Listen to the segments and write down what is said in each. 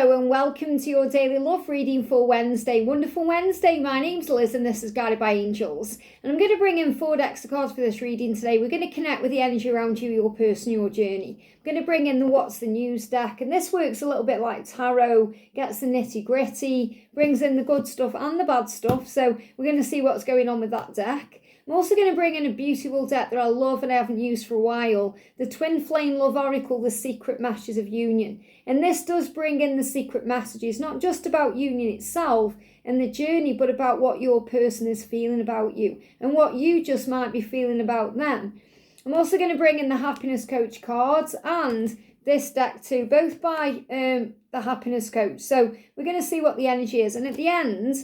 Hello and welcome to your daily love reading for Wednesday. Wonderful Wednesday. My name's Liz and this is Guided by Angels. And I'm going to bring in 4 decks of cards for this reading today. We're going to connect with the energy around you, your person, your journey. I'm going to bring in the What's the News deck. And this works a little bit like tarot, gets the nitty gritty, brings in the good stuff and the bad stuff. So we're going to see what's going on with that deck. I'm also going to bring in a beautiful deck that I love and I haven't used for a while. The Twin Flame Love Oracle, The Secret Messages of Union. And this does bring in the secret messages, not just about union itself and the journey, but about what your person is feeling about you and what you just might be feeling about them. I'm also going to bring in the Happiness Coach cards and this deck too, both by the Happiness Coach. So we're going to see what the energy is. And at the end,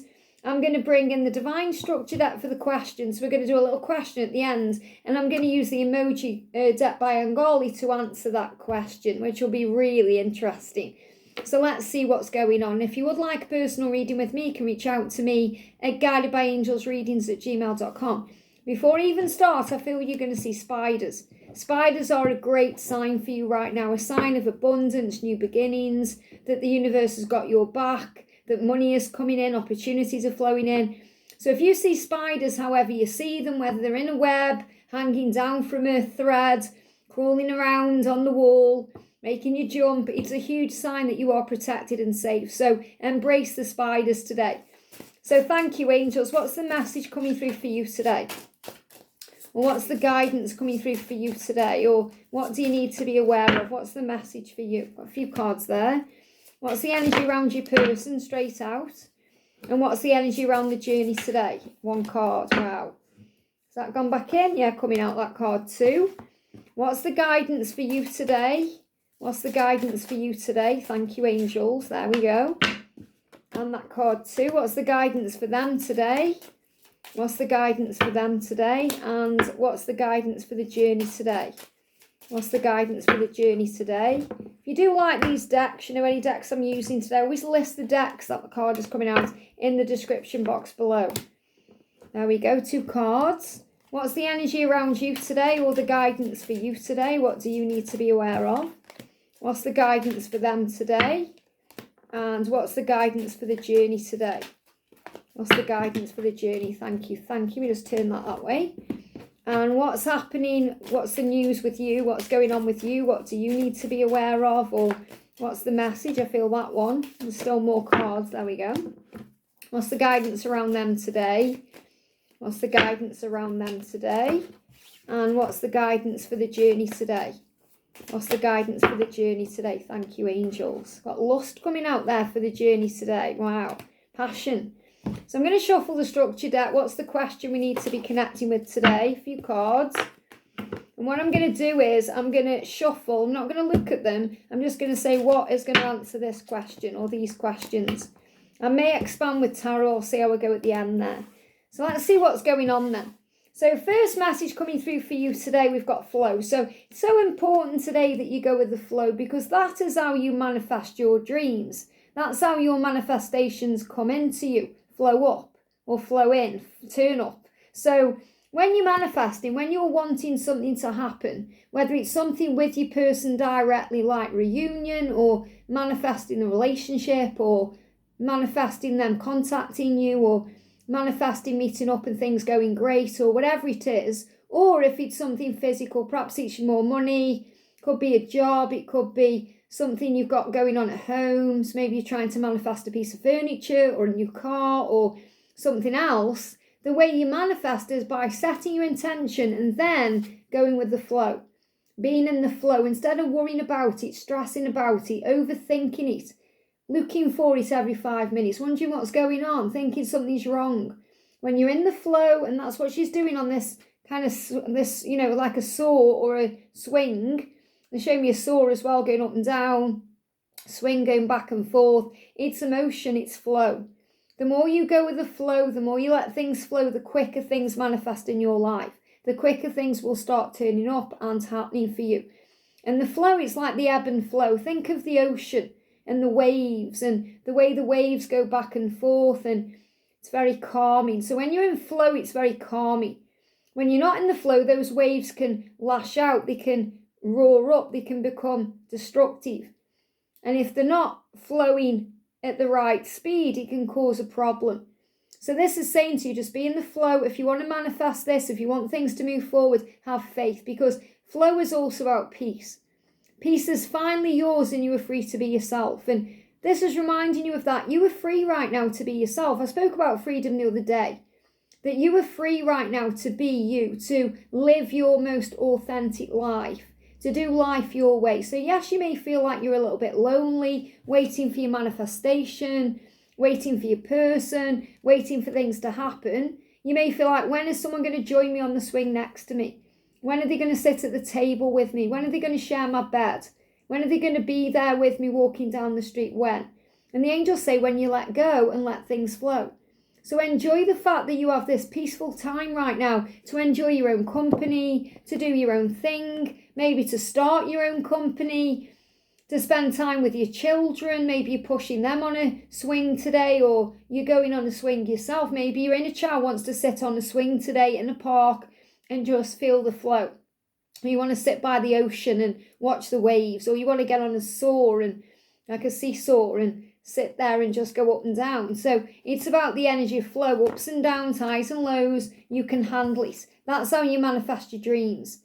I'm going to bring in the Divine Structure deck for the questions. We're going to do a little question at the end. And I'm going to use the Emoji deck by Angali to answer that question, which will be really interesting. So let's see what's going on. If you would like a personal reading with me, you can reach out to me at guidedbyangelsreadings@gmail.com. Before I even start, I feel you're going to see spiders. Spiders are a great sign for you right now. A sign of abundance, new beginnings, that the universe has got your back, that money is coming in, opportunities are flowing in. So if you see spiders, however you see them, whether they're in a web, hanging down from a thread, crawling around on the wall, making you jump, it's a huge sign that you are protected and safe. So embrace the spiders today. So thank you, angels. What's the message coming through for you today? Or what's the guidance coming through for you today? Or what do you need to be aware of? What's the message for you? Got a few cards there. What's the energy around your person, straight out? And what's the energy around the journey today? 1 card, wow. Has that gone back in? Yeah, coming out that card too. What's the guidance for you today? What's the guidance for you today? Thank you, angels. There we go. And that card too. What's the guidance for them today? What's the guidance for them today? And what's the guidance for the journey today? What's the guidance for the journey today? If you do like these decks, you know, any decks I'm using today, I always list the decks that the card is coming out in the description box below. There we go, 2 cards. What's the energy around you today or the guidance for you today? What do you need to be aware of? What's the guidance for them today? And what's the guidance for the journey today? What's the guidance for the journey? Thank you, thank you. We just turn that way. And what's happening? What's the news with you? What's going on with you? What do you need to be aware of? Or what's the message? I feel that one. There's still more cards. There we go. What's the guidance around them today? What's the guidance around them today? And what's the guidance for the journey today? What's the guidance for the journey today? Thank you, angels. Got lust coming out there for the journey today. Wow. Passion. So I'm going to shuffle the structure deck. What's the question we need to be connecting with today? A few cards. And what I'm going to do is I'm going to shuffle. I'm not going to look at them. I'm just going to say what is going to answer this question or these questions. I may expand with tarot. I'll see how I go at the end there. So let's see what's going on then. So first message coming through for you today, we've got flow. So it's so important today that you go with the flow because that is how you manifest your dreams. That's how your manifestations come into you. Flow up or flow in, turn up. So when you're manifesting, when you're wanting something to happen, whether it's something with your person directly like reunion or manifesting a relationship or manifesting them contacting you or manifesting meeting up and things going great or whatever it is, or if it's something physical, perhaps it's more money, could be a job, it could be something you've got going on at home. So maybe you're trying to manifest a piece of furniture or a new car or something else. The way you manifest is by setting your intention and then going with the flow. Being in the flow instead of worrying about it, stressing about it, overthinking it, looking for it every 5 minutes, wondering what's going on, thinking something's wrong. When you're in the flow, and that's what she's doing on this kind of, you know, like a saw or a swing. They show me a saw as well, going up and down, swing going back and forth. It's emotion, it's flow. The more you go with the flow, the more you let things flow, the quicker things manifest in your life. The quicker things will start turning up and happening for you. And the flow is like the ebb and flow. Think of the ocean and the waves and the way the waves go back and forth, and it's very calming. So when you're in flow, it's very calming. When you're not in the flow, those waves can lash out, they can roar up, they can become destructive. And if they're not flowing at the right speed, it can cause a problem. So this is saying to you, just be in the flow. If you want to manifest this, if you want things to move forward, have faith, because flow is also about peace. Peace is finally yours and you are free to be yourself. And this is reminding you of that. You are free right now to be yourself. I spoke about freedom the other day, that you are free right now to be you, to live your most authentic life, to do life your way. So yes, you may feel like you're a little bit lonely, waiting for your manifestation, waiting for your person, waiting for things to happen. You may feel like, when is someone going to join me on the swing next to me? When are they going to sit at the table with me? When are they going to share my bed? When are they going to be there with me walking down the street? When? And the angels say, when you let go and let things flow. So enjoy the fact that you have this peaceful time right now to enjoy your own company, to do your own thing, maybe to start your own company, to spend time with your children. Maybe you're pushing them on a swing today, or you're going on a swing yourself. Maybe your inner child wants to sit on a swing today in a park and just feel the flow. You want to sit by the ocean and watch the waves, or you want to get on a saw and like a seesaw and sit there and just go up and down. So it's about the energy of flow, ups and downs, highs and lows. You can handle it. That's how you manifest your dreams.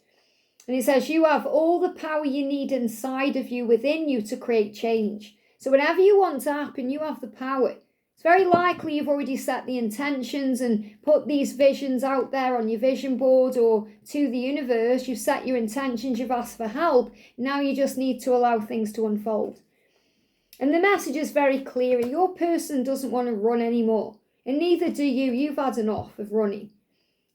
And it says you have all the power you need inside of you, within you, to create change. So whatever you want to happen, you have the power. It's very likely you've already set the intentions and put these visions out there on your vision board or to the universe. You've set your intentions, you've asked for help. Now you just need to allow things to unfold. And the message is very clear. Your person doesn't want to run anymore. And neither do you. You've had enough of running.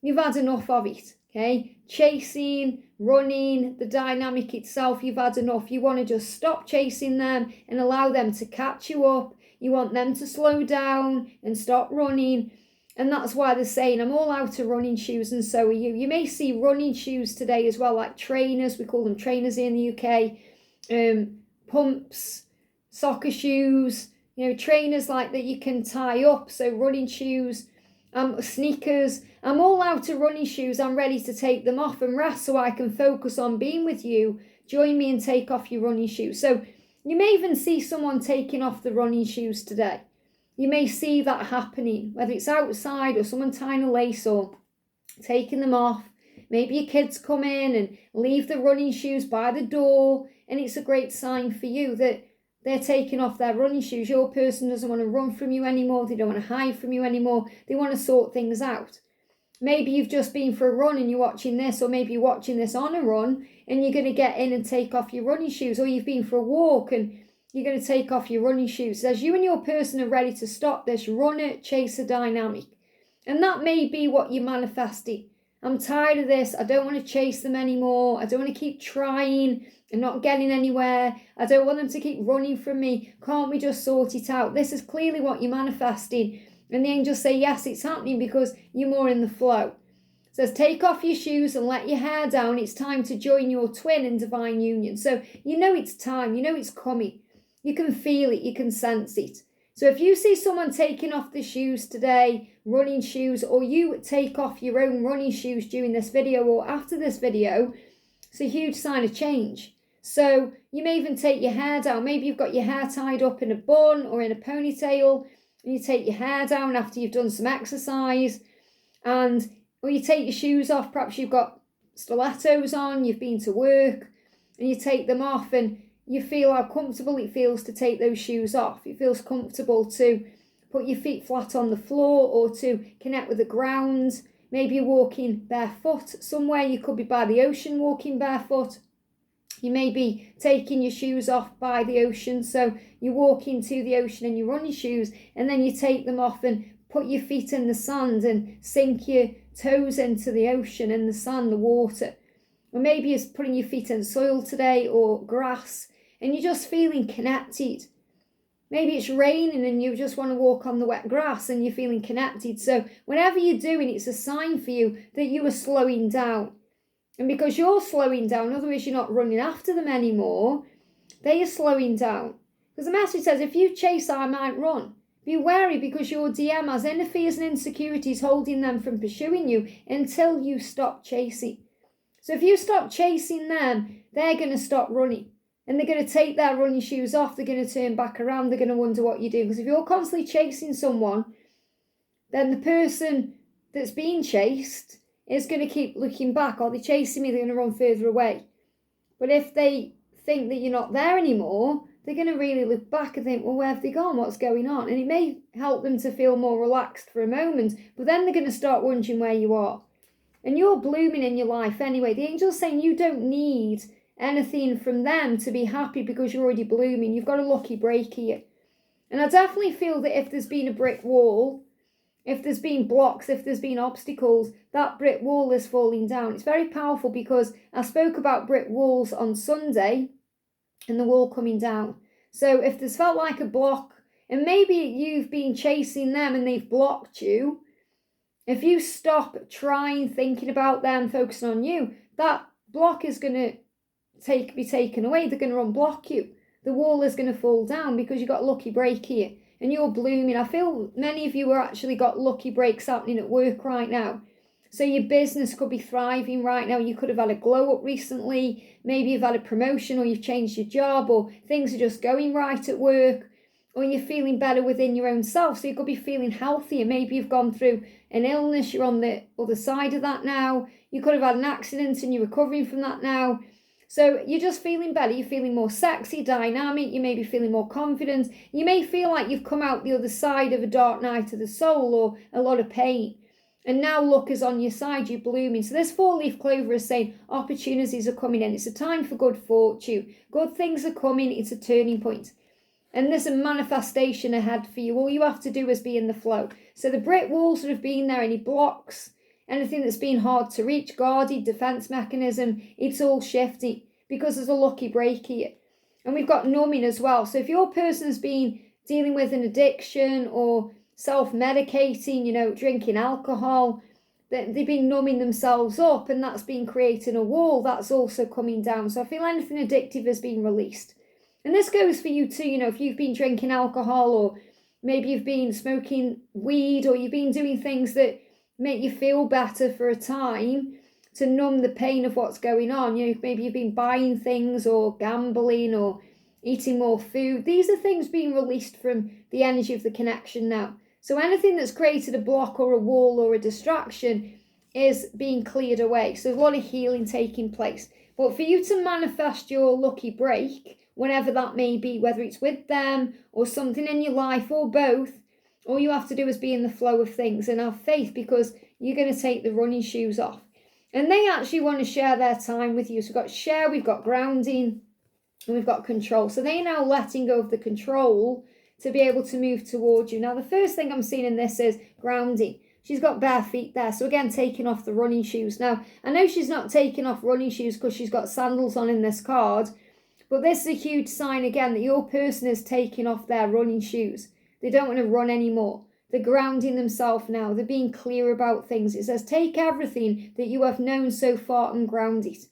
You've had enough of it. Okay? Chasing, running, the dynamic itself, you've had enough. You want to just stop chasing them and allow them to catch you up. You want them to slow down and stop running. And that's why they're saying, I'm all out of running shoes, and so are you. You may see running shoes today as well, like trainers. We call them trainers in the UK. Pumps, soccer shoes, trainers like that you can tie up. So running shoes, sneakers. I'm all out of running shoes. I'm ready to take them off and rest so I can focus on being with you. Join me and take off your running shoes. So you may even see someone taking off the running shoes today. You may see that happening, whether it's outside or someone tying a lace or taking them off. Maybe your kids come in and leave the running shoes by the door, and it's a great sign for you that they're taking off their running shoes. Your person doesn't want to run from you anymore. They don't want to hide from you anymore. They want to sort things out. Maybe you've just been for a run and you're watching this, or maybe you're watching this on a run and you're going to get in and take off your running shoes, or you've been for a walk and you're going to take off your running shoes. As you and your person are ready to stop this runner-chaser dynamic. And that may be what you're manifesting. I'm tired of this. I don't want to chase them anymore. I don't want to keep trying and not getting anywhere. I don't want them to keep running from me. Can't we just sort it out? This is clearly what you're manifesting. And the angels say, yes, it's happening because you're more in the flow. It says, take off your shoes and let your hair down. It's time to join your twin in divine union. So you know it's time. You know it's coming. You can feel it. You can sense it. So if you see someone taking off the shoes today, running shoes, or you take off your own running shoes during this video or after this video, it's a huge sign of change. So you may even take your hair down. Maybe you've got your hair tied up in a bun or in a ponytail, and you take your hair down after you've done some exercise, or you take your shoes off. Perhaps you've got stilettos on, you've been to work, and you take them off, and you feel how comfortable it feels to take those shoes off. It feels comfortable to put your feet flat on the floor or to connect with the ground. Maybe you're walking barefoot somewhere. You could be by the ocean walking barefoot. You may be taking your shoes off by the ocean. So you walk into the ocean in your running shoes, and then you take them off and put your feet in the sand and sink your toes into the ocean and the sand, the water. Or maybe you're putting your feet in soil today or grass, and you're just feeling connected. Maybe it's raining and you just want to walk on the wet grass and you're feeling connected. So whatever you're doing, it's a sign for you that you are slowing down. And because you're slowing down, in other words, you're not running after them anymore, they are slowing down. Because the message says, if you chase, I might run. Be wary, because your DM has inner fears and insecurities holding them from pursuing you until you stop chasing. So if you stop chasing them, they're going to stop running. And they're going to take their running shoes off. They're going to turn back around. They're going to wonder what you're doing. Because if you're constantly chasing someone, then the person that's being chased is going to keep looking back. Are they chasing me? They're going to run further away. But if they think that you're not there anymore, they're going to really look back and think, well, where have they gone? What's going on? And it may help them to feel more relaxed for a moment, but then they're going to start wondering where you are. And you're blooming in your life anyway. The angel's saying you don't need anything from them to be happy because you're already blooming. You've got a lucky break here. And I definitely feel that if there's been a brick wall, if there's been blocks, if there's been obstacles, that brick wall is falling down. It's very powerful because I spoke about brick walls on Sunday and the wall coming down. So if there's felt like a block, and maybe you've been chasing them and they've blocked you, if you stop trying, thinking about them, focusing on you, that block is going to be taken away. They're going to unblock you. The wall is going to fall down because you've got a lucky break here. And you're blooming. I feel many of you are actually got lucky breaks happening at work right now. So your business could be thriving right now. You could have had a glow up recently. Maybe you've had a promotion or you've changed your job or things are just going right at work or you're feeling better within your own self. So you could be feeling healthier. Maybe you've gone through an illness. You're on the other side of that now. You could have had an accident and you're recovering from that now. So you're just feeling better. You're feeling more sexy, dynamic. You may be feeling more confident. You may feel like you've come out the other side of a dark night of the soul or a lot of pain. And now luck is on your side. You're blooming. So this 4-leaf clover is saying opportunities are coming in. It's a time for good fortune. Good things are coming. It's a turning point. And there's a manifestation ahead for you. All you have to do is be in the flow. So the brick walls that have been there, any blocks, anything that's been hard to reach, guarded, defense mechanism, it's all shifting because there's a lucky break here. And we've got numbing as well. So if your person's been dealing with an addiction or self-medicating, drinking alcohol, they've been numbing themselves up and that's been creating a wall, that's also coming down. So I feel anything addictive has been released. And this goes for you too, if you've been drinking alcohol or maybe you've been smoking weed or you've been doing things that make you feel better for a time to numb the pain of what's going on. Maybe you've been buying things or gambling or eating more food. These are things being released from the energy of the connection now. So anything that's created a block or a wall or a distraction is being cleared away. So there's a lot of healing taking place. But for you to manifest your lucky break, whenever that may be, whether it's with them or something in your life or both, all you have to do is be in the flow of things and have faith because you're going to take the running shoes off. And they actually want to share their time with you. So we've got share, we've got grounding, and we've got control. So they're now letting go of the control to be able to move towards you. Now, the first thing I'm seeing in this is grounding. She's got bare feet there. So again, taking off the running shoes. Now, I know she's not taking off running shoes because she's got sandals on in this card. But this is a huge sign again that your person is taking off their running shoes. They don't want to run anymore. They're grounding themselves now. They're being clear about things. It says, take everything that you have known so far and ground it.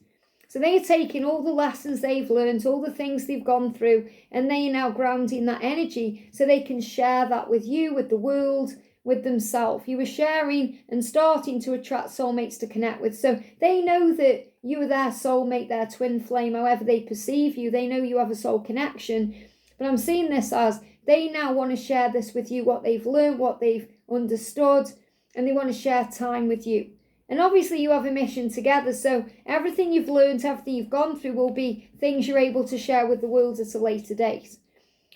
So they are taking all the lessons they've learned, all the things they've gone through, and they are now grounding that energy so they can share that with you, with the world, with themselves. You are sharing and starting to attract soulmates to connect with. So they know that you are their soulmate, their twin flame, however they perceive you. They know you have a soul connection. But I'm seeing this as they now want to share this with you, what they've learned, what they've understood, and they want to share time with you. And obviously you have a mission together, so everything you've learned, everything you've gone through will be things you're able to share with the world at a later date.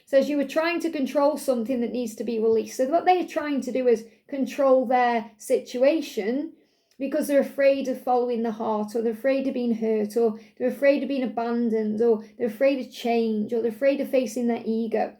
So as you were trying to control something that needs to be released. So what they are trying to do is control their situation because they're afraid of following the heart, or they're afraid of being hurt, or they're afraid of being abandoned, or they're afraid of change, or they're afraid of facing their ego.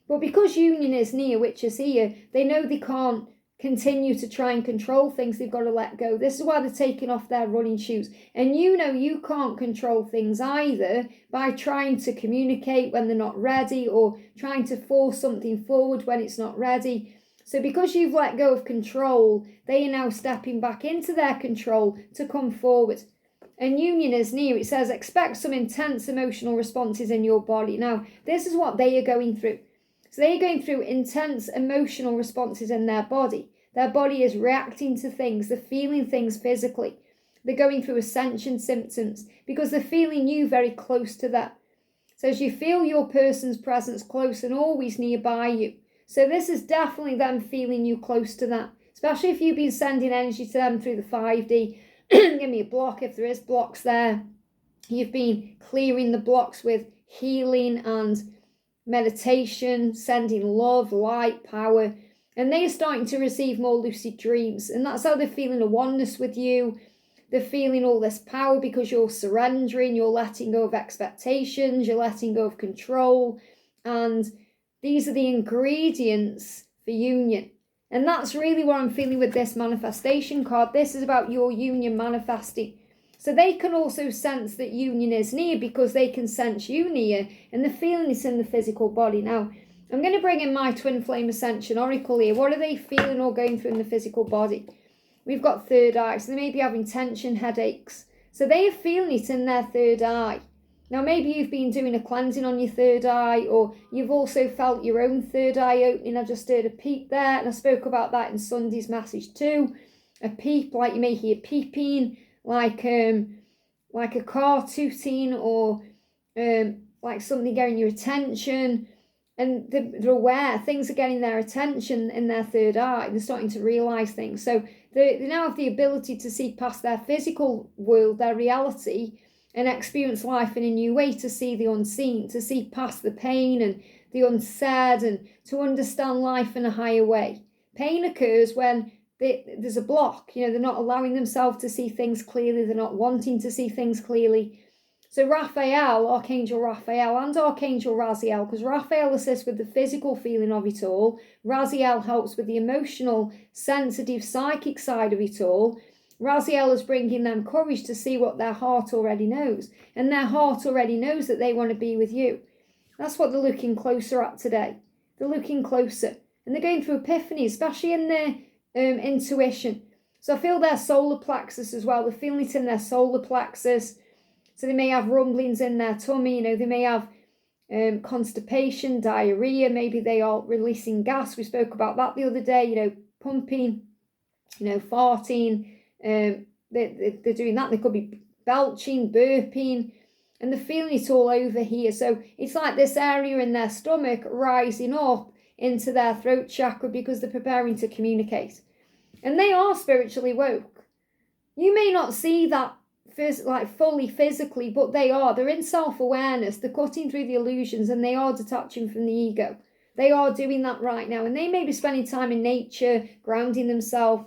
But because union is near, which is here, they know they can't continue to try and control things. They've got to let go. This is why they're taking off their running shoes. And you can't control things either by trying to communicate when they're not ready or trying to force something forward when it's not ready. So because you've let go of control, they are now stepping back into their control to come forward. And union is near. It says expect some intense emotional responses in your body. Now, this is what they are going through. So they're going through intense emotional responses in their body. Their body is reacting to things. They're feeling things physically. They're going through ascension symptoms because they're feeling you very close to them. says you feel your person's presence close and always nearby you. So this is definitely them feeling you close to that, especially if you've been sending energy to them through the 5D. Give me a block if there is blocks there. You've been clearing the blocks with healing and meditation, sending love, light, power, and they are starting to receive more lucid dreams, and that's how they're feeling a oneness with you. They're feeling all this power because you're surrendering, you're letting go of expectations, you're letting go of control, and these are the ingredients for union. And that's really what I'm feeling with this manifestation card. This is about your union manifesting. So they can also sense that union is near because they can sense you near, and they're feeling this in the physical body. Now, I'm going to bring in my twin flame ascension oracle here. What are they feeling or going through in the physical body? We've got third eye, so they may be having tension, headaches. So they are feeling it in their third eye. Now, maybe you've been doing a cleansing on your third eye, or you've also felt your own third eye opening. I just heard a peep there, and I spoke about that in Sunday's message too. A peep, like you may hear peeping, like a car tooting, or like something getting your attention. And they're aware, things are getting their attention in their third eye. They're starting to realise things. So they now have the ability to see past their physical world, their reality, and experience life in a new way, to see the unseen, to see past the pain and the unsaid, and to understand life in a higher way. Pain occurs when there's a block. They're not allowing themselves to see things clearly. They're not wanting to see things clearly. So Raphael, Archangel Raphael, and Archangel Raziel, because Raphael assists with the physical feeling of it all. Raziel helps with the emotional, sensitive, psychic side of it all. Raziel is bringing them courage to see what their heart already knows. And their heart already knows that they want to be with you. That's what they're looking closer at today. They're looking closer. And they're going through epiphany, especially in their intuition. So I feel their solar plexus as well. They're feeling it in their solar plexus. So they may have rumblings in their tummy, they may have constipation, diarrhea, maybe they are releasing gas. We spoke about that the other day, pumping, farting, they're doing that. They could be belching, burping, and they're feeling it all over here. So it's like this area in their stomach rising up into their throat chakra because they're preparing to communicate. And they are spiritually woke. You may not see that fully physically, but they're in self-awareness. They're cutting through the illusions, and they are detaching from the ego. They are doing that right now, and they may be spending time in nature, grounding themselves.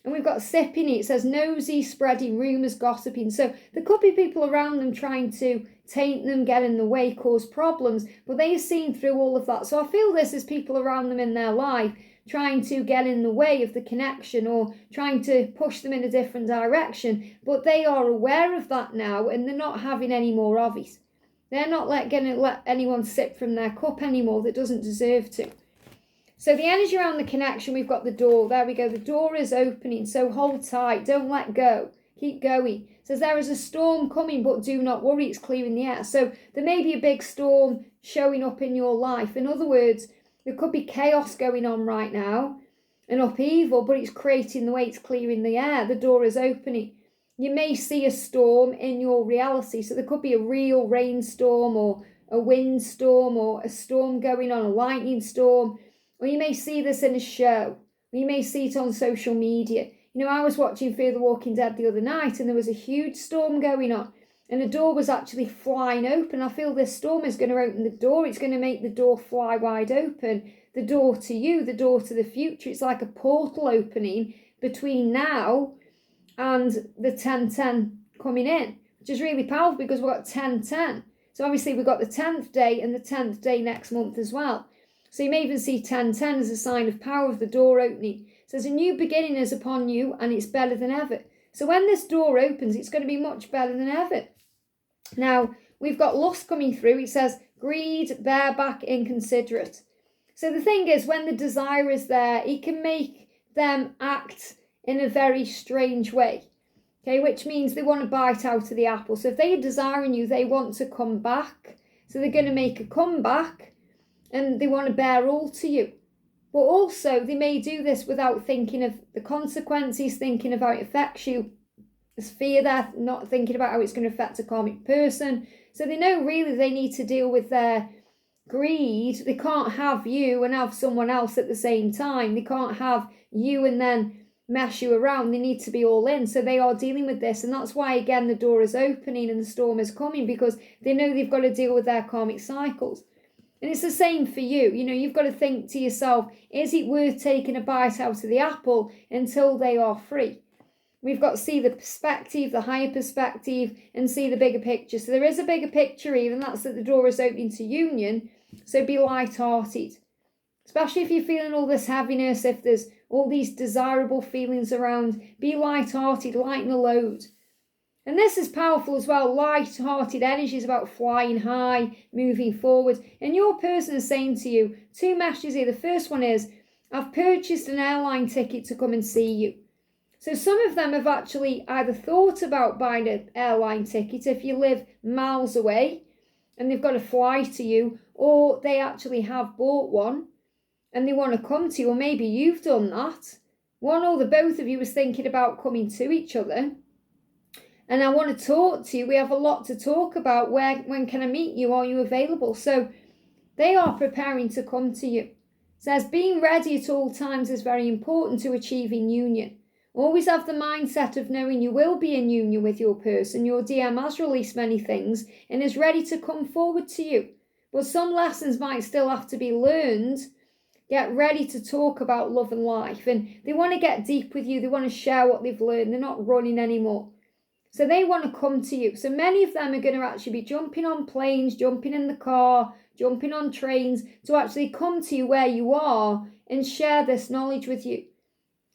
And we've got sipping. It says nosy, spreading rumours, gossiping. So there could be people around them trying to taint them, get in the way, cause problems, but they are seeing through all of that. So I feel this is people around them in their life trying to get in the way of the connection, or trying to push them in a different direction, but they are aware of that now, and they're not having any more of it. They're not going to let anyone sip from their cup anymore that doesn't deserve to. So the energy around the connection, we've got the door. There we go. The door is opening, so hold tight. Don't let go. Keep going. It says there is a storm coming, but do not worry. It's clearing the air. So there may be a big storm showing up in your life. In other words, there could be chaos going on right now, an upheaval, but it's creating the way, it's clearing the air. The door is opening. You may see a storm in your reality. So there could be a real rainstorm, or a windstorm, or a storm going on, a lightning storm. Or you may see this in a show. Or you may see it on social media. I was watching Fear the Walking Dead the other night, and there was a huge storm going on. And the door was actually flying open. I feel this storm is going to open the door. It's going to make the door fly wide open. The door to you, the door to the future. It's like a portal opening between now and the 10:10 coming in, which is really powerful because we've got 10:10. So obviously we've got the 10th day and the 10th day next month as well. So you may even see 10:10 as a sign of power of the door opening. It says a new beginning is upon you, and it's better than ever. So when this door opens, it's going to be much better than ever. Now, we've got lust coming through. It says greed, bareback, inconsiderate. So the thing is, when the desire is there, it can make them act in a very strange way. Okay, which means they want to bite out of the apple. So if they are desiring you, they want to come back. So they're going to make a comeback, and they want to bear all to you. But also, they may do this without thinking of the consequences, thinking of how it affects you. There's fear there, not thinking about how it's going to affect a karmic person. So they know really they need to deal with their greed. They can't have you and have someone else at the same time. They can't have you and then mess you around. They need to be all in. So they are dealing with this. And that's why, again, the door is opening and the storm is coming, because they know they've got to deal with their karmic cycles. And it's the same for you. You know, you've got to think to yourself, is it worth taking a bite out of the apple until they are free? We've got to see the perspective, the higher perspective, and see the bigger picture. So there is a bigger picture even, that's that the door is opening to union. So be light-hearted. Especially if you're feeling all this heaviness, if there's all these desirable feelings around, be light-hearted, lighten the load. And this is powerful as well. Light-hearted energy is about flying high, moving forward. And your person is saying to you, two messages here. The first one is, I've purchased an airline ticket to come and see you. So some of them have actually either thought about buying an airline ticket if you live miles away and they've got to fly to you, or they actually have bought one and they want to come to you, or maybe you've done that. One or the both of you was thinking about coming to each other. And I want to talk to you. We have a lot to talk about. When can I meet you? Are you available? So they are preparing to come to you. It says being ready at all times is very important to achieving union. Always have the mindset of knowing you will be in union with your person. Your DM has released many things and is ready to come forward to you. But some lessons might still have to be learned. Get ready to talk about love and life. And they want to get deep with you. They want to share what they've learned. They're not running anymore. So they want to come to you. So many of them are going to actually be jumping on planes, jumping in the car, jumping on trains to actually come to you where you are and share this knowledge with you.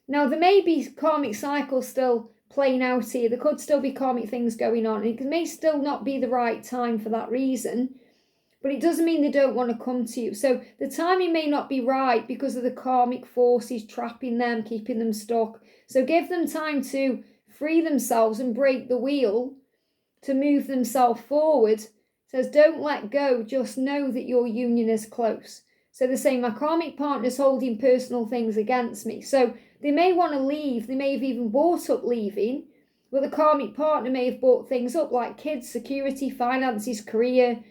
Now, there may be karmic cycles still playing out here. There could still be karmic things going on. And it may still not be the right time for that reason. But it doesn't mean they don't want to come to you. So the timing may not be right because of the karmic forces trapping them, keeping them stuck. So give them time to free themselves and break the wheel to move themselves forward. It says don't let go. Just know that your union is close. So they're saying my karmic partner's holding personal things against me. So they may want to leave. They may have even bought up leaving. But the karmic partner may have bought things up like kids, security, finances, career.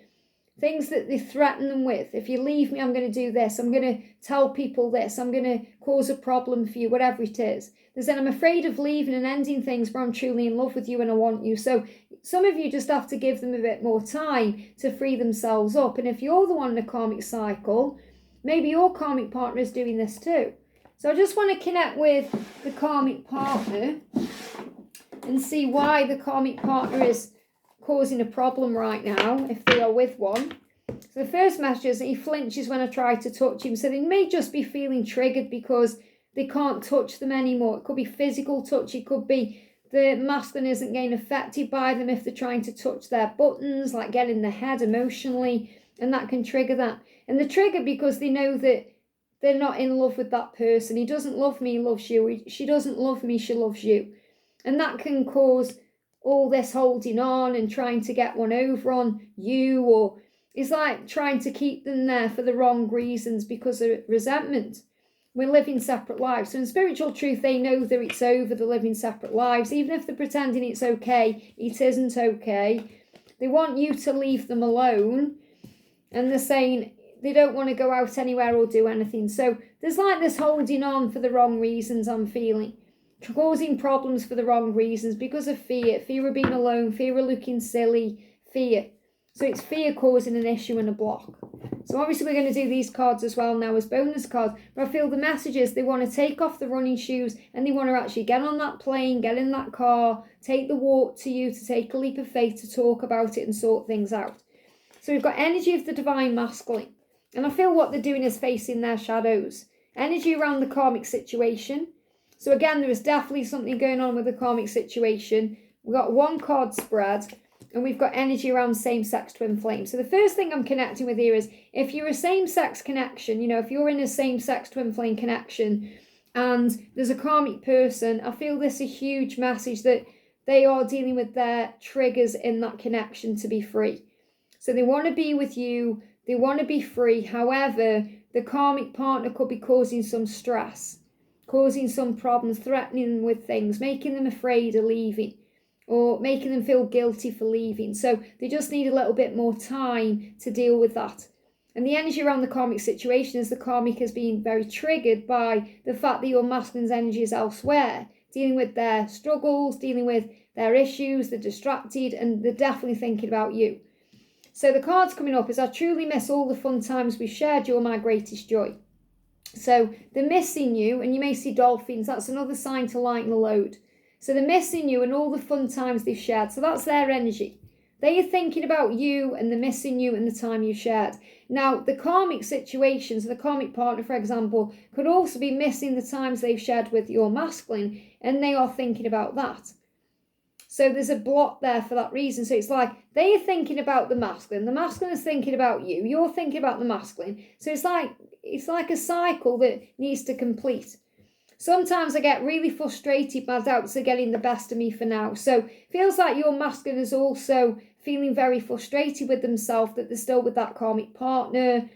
Things that they threaten them with. If you leave me, I'm going to do this. I'm going to tell people this. I'm going to cause a problem for you, whatever it is. They said, I'm afraid of leaving and ending things, but I'm truly in love with you and I want you. So some of you just have to give them a bit more time to free themselves up. And if you're the one in a karmic cycle, maybe your karmic partner is doing this too. So I just want to connect with the karmic partner and see why the karmic partner is causing a problem right now, if they are with one. So the first message is that he flinches when I try to touch him. So they may just be feeling triggered because they can't touch them anymore. It could be physical touch. It could be the masculine isn't getting affected by them if they're trying to touch their buttons, like getting in the head emotionally, and that can trigger that. And the trigger because they know that they're not in love with that person. He doesn't love me, he loves you. She doesn't love me, she loves you. And that can cause all this holding on and trying to get one over on you, or it's like trying to keep them there for the wrong reasons because of resentment. We're living separate lives. So in spiritual truth, they know that it's over, they're living separate lives. Even if they're pretending it's okay, it isn't okay. They want you to leave them alone. And they're saying they don't want to go out anywhere or do anything. So there's like this holding on for the wrong reasons, I'm feeling. Causing problems for the wrong reasons because of fear of being alone, fear of looking silly, fear. So it's fear causing an issue and a block. So obviously we're going to do these cards as well now as bonus cards, but I feel the message is they want to take off the running shoes and they want to actually get on that plane, get in that car, take the walk to you, to take a leap of faith, to talk about it and sort things out. So we've got energy of the divine masculine, and I feel what they're doing is facing their shadows. Energy around the karmic situation. So again, there is definitely something going on with the karmic situation. We've got one card spread and we've got energy around same-sex twin flame. So the first thing I'm connecting with here is if you're a same-sex connection, if you're in a same-sex twin flame connection and there's a karmic person, I feel this is a huge message that they are dealing with their triggers in that connection to be free. So they want to be with you, they want to be free. However, the karmic partner could be causing some stress, causing some problems, threatening them with things, making them afraid of leaving. or making them feel guilty for leaving. So they just need a little bit more time to deal with that. And the energy around the karmic situation is the karmic has been very triggered by the fact that your masculine's energy is elsewhere, dealing with their struggles, dealing with their issues, they're distracted, and they're definitely thinking about you. So the cards coming up is, I truly miss all the fun times we shared, you're my greatest joy. So they're missing you, and you may see dolphins. That's another sign to lighten the load. So they're missing you and all the fun times they've shared. So that's their energy. They are thinking about you and they're missing you and the time you shared. Now, the karmic situations, the karmic partner, for example, could also be missing the times they've shared with your masculine, and they are thinking about that. So there's a block there for that reason. So it's like they are thinking about the masculine is thinking about you, you're thinking about the masculine. So it's like a cycle that needs to complete. Sometimes I get really frustrated, my doubts are getting the best of me for now. So feels like your masculine is also feeling very frustrated with themselves, that they're still with that karmic partner,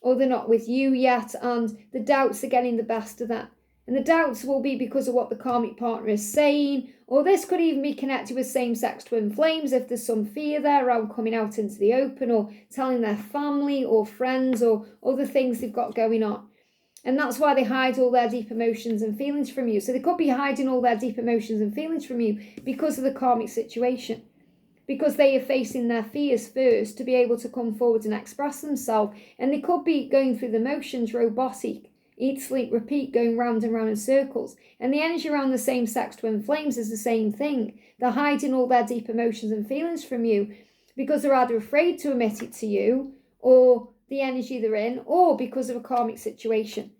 or they're not with you yet, and the doubts are getting the best of them. And the doubts will be because of what the karmic partner is saying, or this could even be connected with same-sex twin flames if there's some fear there around coming out into the open, or telling their family or friends or other things they've got going on. And that's why they hide all their deep emotions and feelings from you. So they could be hiding all their deep emotions and feelings from you because of the karmic situation. Because they are facing their fears first to be able to come forward and express themselves. And they could be going through the motions, robotic, eat, sleep, repeat, going round and round in circles. And the energy around the same-sex twin flames is the same thing. They're hiding all their deep emotions and feelings from you because they're either afraid to admit it to you, or the energy they're in, or because of a karmic situation.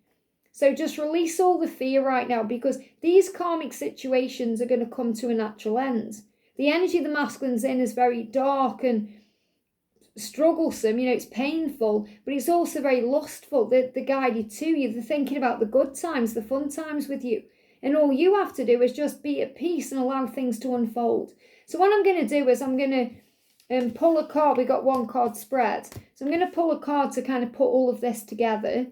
So just release all the fear right now, because these karmic situations are going to come to a natural end. The energy the masculine's in is very dark and strugglesome, it's painful, but it's also very lustful. They're guided to you. They're thinking about the good times, the fun times with you. And all you have to do is just be at peace and allow things to unfold. So what I'm going to do is I'm going to pull a card. We got one card spread. So I'm going to pull a card to kind of put all of this together.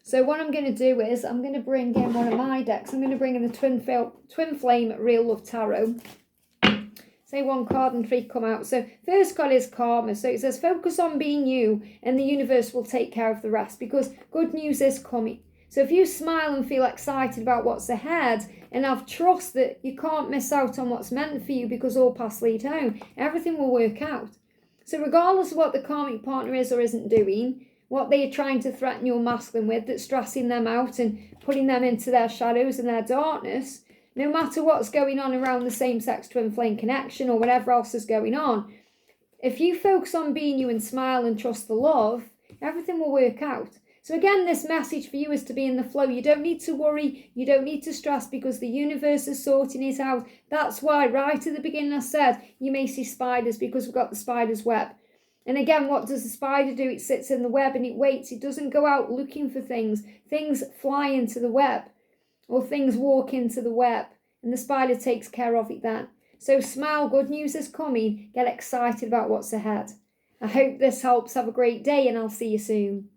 So what I'm going to do is I'm going to bring in one of my decks. I'm going to bring in the Twin Flame Real Love Tarot. Say one card and 3 come out. So first card is Karma. So it says, focus on being you and the universe will take care of the rest, because good news is coming. So if you smile and feel excited about what's ahead and have trust that you can't miss out on what's meant for you, because all paths lead home, everything will work out. So regardless of what the karmic partner is or isn't doing, what they are trying to threaten your masculine with, that's stressing them out and putting them into their shadows and their darkness, no matter what's going on around the same-sex twin flame connection or whatever else is going on, if you focus on being you and smile and trust the love, everything will work out. So again, this message for you is to be in the flow. You don't need to worry. You don't need to stress, because the universe is sorting it out. That's why right at the beginning I said you may see spiders, because we've got the spider's web. And again, what does the spider do? It sits in the web and it waits. It doesn't go out looking for things. Things fly into the web, or things walk into the web, and the spider takes care of it then. So smile, good news is coming. Get excited about what's ahead. I hope this helps. Have a great day, and I'll see you soon.